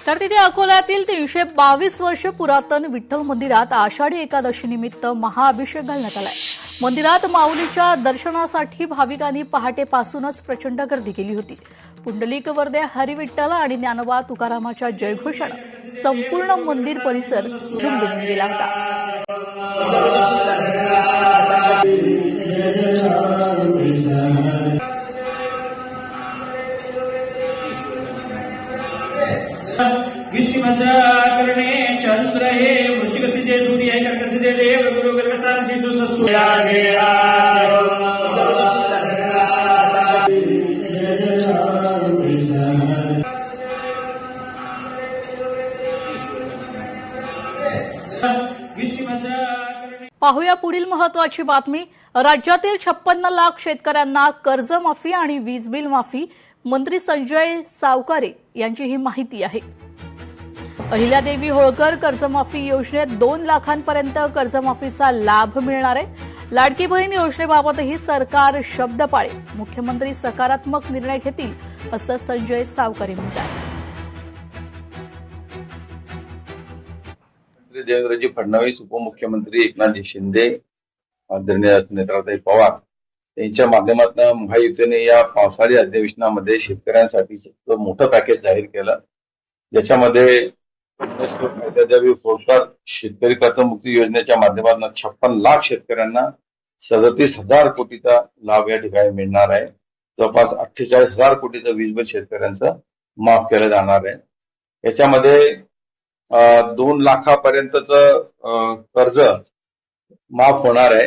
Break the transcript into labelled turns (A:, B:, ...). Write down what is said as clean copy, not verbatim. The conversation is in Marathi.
A: तर तिथे अकोल्यातील 322 वर्ष पुरातन विठ्ठल मंदिरात आषाढी एकादशी निमित्त महाअभिषेक घालण्यात आलाय। मंदिरात माऊलीच्या दर्शनासाठी भाविकांनी पहाटेपासूनच प्रचंड गर्दी केली होती। पुंडलिक वरदे हरिविठ्ठल आणि ज्ञानोबा तुकारामाच्या जयघोषानं संपूर्ण मंदिर परिसर दुमदुमून गेला होता।
B: करणे चंद्र हे वृश्चिक स्थिती सूर्य हे कर्क स्थिती देव गुरु गर्भस्थान शिशु सत्सुया
A: पाहूया पुढील महत्वाची बातमी। राज्यातील 56 लाख शेतकऱ्यांना कर्जमाफी आणि वीज बिल माफी। मंत्री संजय सावकारे यांची ही माहिती आहे। अहिल्यादेवी होळकर कर्जमाफी योजनेत 2 लाखांपर्यंत कर्जमाफीचा लाभ मिळणार आहे। लाडकी बहीण योजनेबाबतही सरकार शब्द पाळेल। मुख्यमंत्री सकारात्मक निर्णय घेतील असं संजय सावकारे म्हणतात।
C: देवेंद्रजी फडणवीस, उपमुख्यमंत्री एकनाथजी शिंदे, आदरणीय नेत्राताई पवार यांच्या माध्यमातून महायुतीने या पावसाळी अधिवेशनामध्ये शेतकऱ्यांसाठी मोठं पॅकेज जाहीर केलं, ज्याच्यामध्ये अहिल्यादेवी होळकर शेतकरी कर्जमुक्ती योजनेच्या माध्यमातून 56 लाख शेतकऱ्यांना 37,000 कोटीचा लाभ या ठिकाणी मिळणार आहे। जवळपास 48,000 कोटीचं वीज बिल शेतकऱ्यांचं माफ केलं जाणार आहे। याच्यामध्ये 2 लाखापर्यंतच कर्ज माफ होणार आहे।